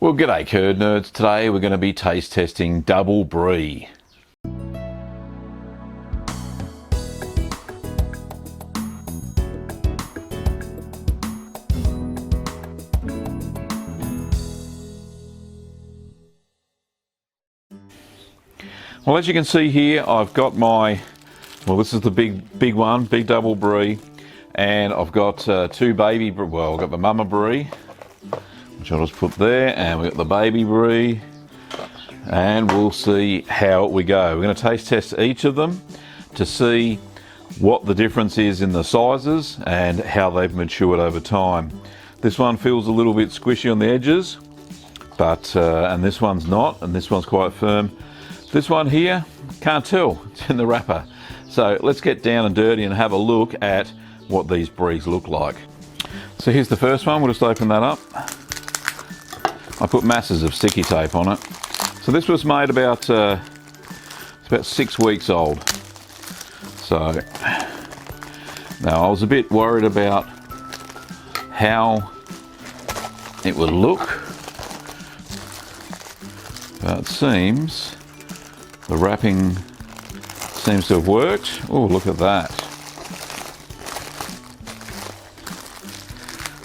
Well, g'day curd nerds. Today we're going to be taste testing Double Brie. Well, as you can see here, I've got my, this is the big one, big Double Brie, and I've got two baby, well, I've got the Mama Brie, which I'll just put there, and we've got the baby Brie, and we'll see how we go. We're going to taste test each of them to see what the difference is in the sizes and how they've matured over time. This one feels a little bit squishy on the edges, but and this one's not, and this one's quite firm. This one here, can't tell, it's in the wrapper. So let's get down and dirty and have a look at what these Bries look like. So here's the first one, we'll just open that up. I put masses of sticky tape on it. So this was made about, it's about 6 weeks old. So now I was a bit worried about how it would look, but it seems the wrapping seems to have worked. Oh, look at that.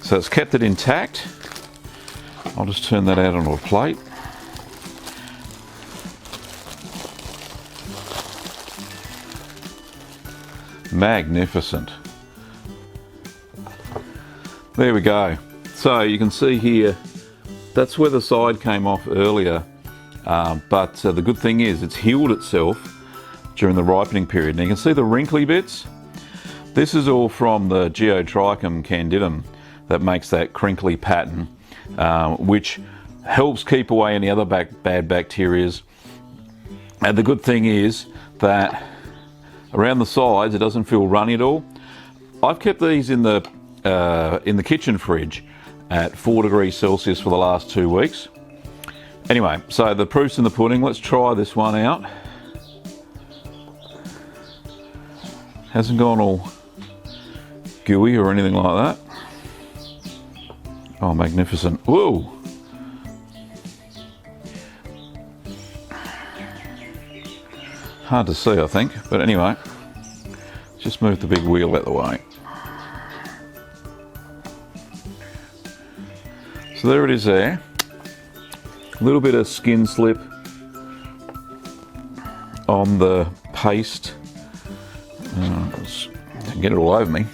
So it's kept it intact. I'll just turn that out onto a plate. Magnificent. There we go. So you can see here, that's where the side came off earlier. But the good thing is it's healed itself during the ripening period. Now you can see the wrinkly bits. This is all from the Geotrichum Candidum that makes that crinkly pattern, which helps keep away any other bad bacteria. And the good thing is that around the sides it doesn't feel runny at all. I've kept these in the kitchen fridge at 4 degrees Celsius for the last 2 weeks. Anyway, so the proof's in the pudding. Let's try this one out. Hasn't gone all gooey or anything like that. Oh, magnificent. Whoa! Hard to see, I think, but anyway, just move the big wheel out of the way. So there it is there. A little bit of skin slip on the paste. Get it all over me.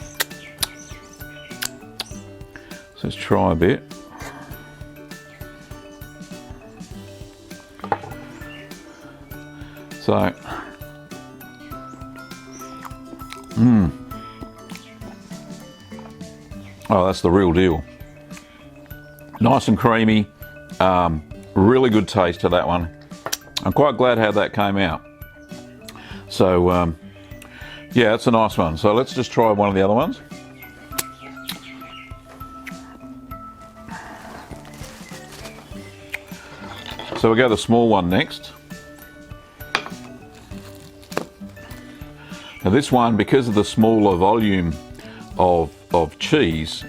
So let's try a bit. So, oh, that's the real deal. Nice and creamy. Really good taste to that one. I'm quite glad how that came out. So, yeah, it's a nice one. So let's just try one of the other ones. So we'll go the small one next. Now this one, because of the smaller volume of cheese,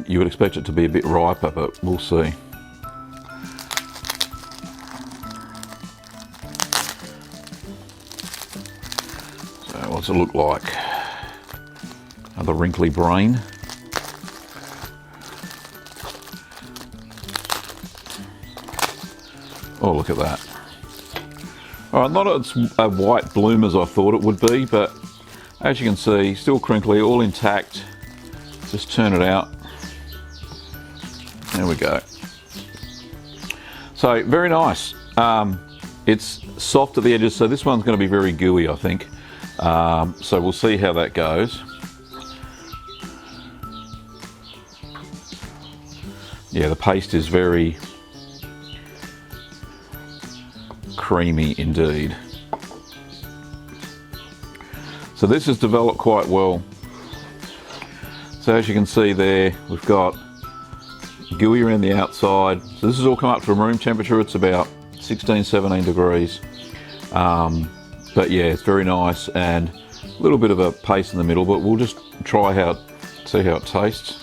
you would expect it to be a bit riper, but we'll see. So what's it look like? Another wrinkly brain. Oh, look at that. All right, not as a white bloom as I thought it would be, but as you can see, still crinkly, all intact. Just turn it out. There we go. So, very nice. It's soft at the edges, so this one's going to be very gooey, I think. So we'll see how that goes. Yeah, the paste is very creamy indeed. So this has developed quite well. So as you can see there, we've got gooey around the outside. So this has all come up from room temperature. It's about 16, 17 degrees. But yeah, it's very nice and a little bit of a paste in the middle, but we'll just try see how it tastes.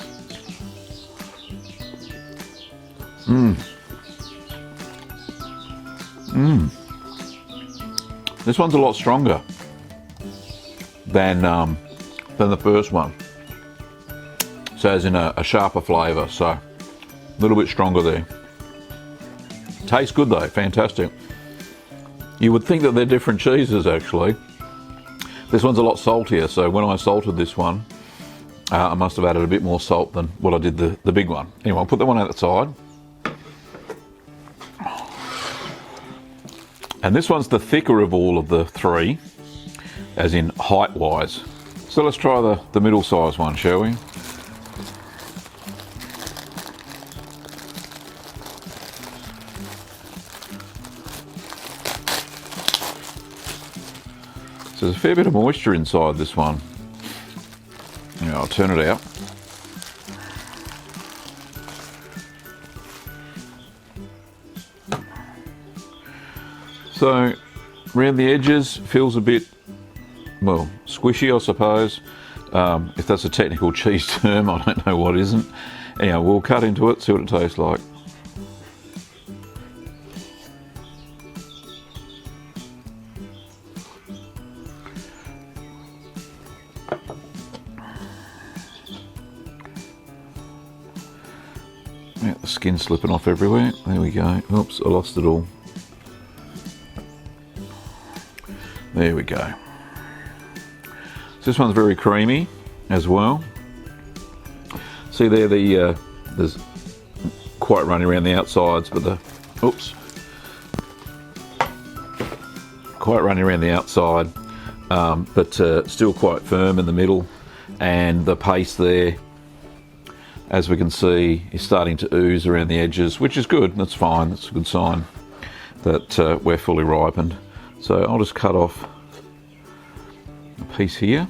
This one's a lot stronger than the first one. So as in a sharper flavour, so a little bit stronger there. Tastes good though, fantastic. You would think that they're different cheeses actually. This one's a lot saltier, so when I salted this one, I must have added a bit more salt than what I did the big one. Anyway, I'll put that one out the side. And this one's the thicker of all of the three, as in height-wise. So let's try the middle-sized one, shall we? So there's a fair bit of moisture inside this one. Now I'll turn it out. So around the edges feels a bit, well, squishy I suppose. If that's a technical cheese term, I don't know what isn't. Anyhow, we'll cut into it, see what it tastes like. Yeah, the skin's slipping off everywhere. There we go. Oops, I lost it all. There we go. So this one's very creamy as well. See there, there's quite runny around the outsides, but quite runny around the outside, but still quite firm in the middle. And the paste there, as we can see, is starting to ooze around the edges, which is good. That's fine. That's a good sign that we're fully ripened. So I'll just cut off a piece here.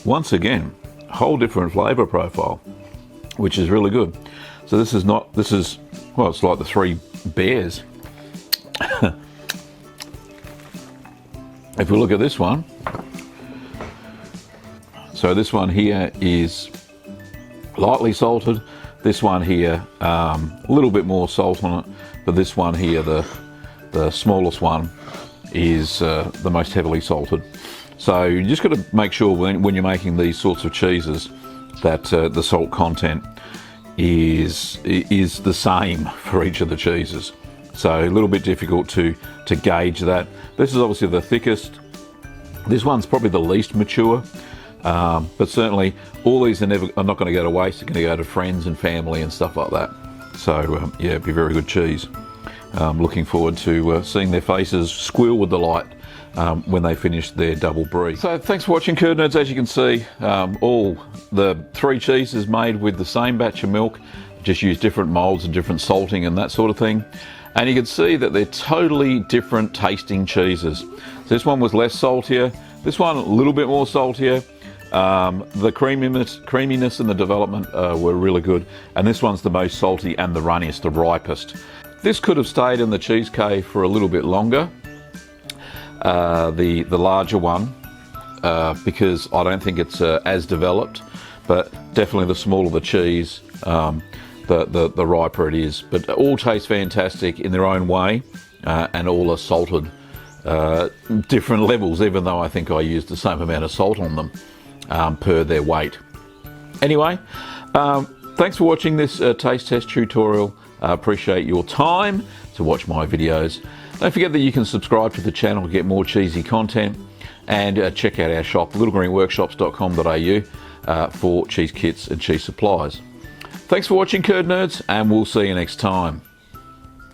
Once again, a whole different flavour profile, which is really good. So this is, well, it's like the three bears. If we look at this one, so this one here is lightly salted. This one here, a little bit more salt on it, but this one here, the smallest one, is the most heavily salted. So you just got to make sure when you're making these sorts of cheeses that the salt content is the same for each of the cheeses. So a little bit difficult to gauge that. This is obviously the thickest. This one's probably the least mature, but certainly all these are not going to go to waste. They're going to go to friends and family and stuff like that. So yeah, it'd be very good cheese. Looking forward to seeing their faces squeal with delight when they finish their Double Brie. So thanks for watching, Curd Nerds. As you can see, all the three cheeses made with the same batch of milk, just use different moulds and different salting and that sort of thing. And you can see that they're totally different tasting cheeses. So this one was less saltier, this one a little bit more saltier. The creaminess and the development were really good, and this one's the most salty and the runniest, the ripest. This could have stayed in the cheese cave for a little bit longer, the larger one, because I don't think it's as developed, but definitely the smaller the cheese, the riper it is. But all taste fantastic in their own way, and all are salted different levels, even though I think I used the same amount of salt on them per their weight. Anyway, thanks for watching this taste test tutorial. I appreciate your time to watch my videos. Don't forget that you can subscribe to the channel to get more cheesy content, and check out our shop, littlegreenworkshops.com.au, for cheese kits and cheese supplies. Thanks for watching, Curd Nerds, and we'll see you next time.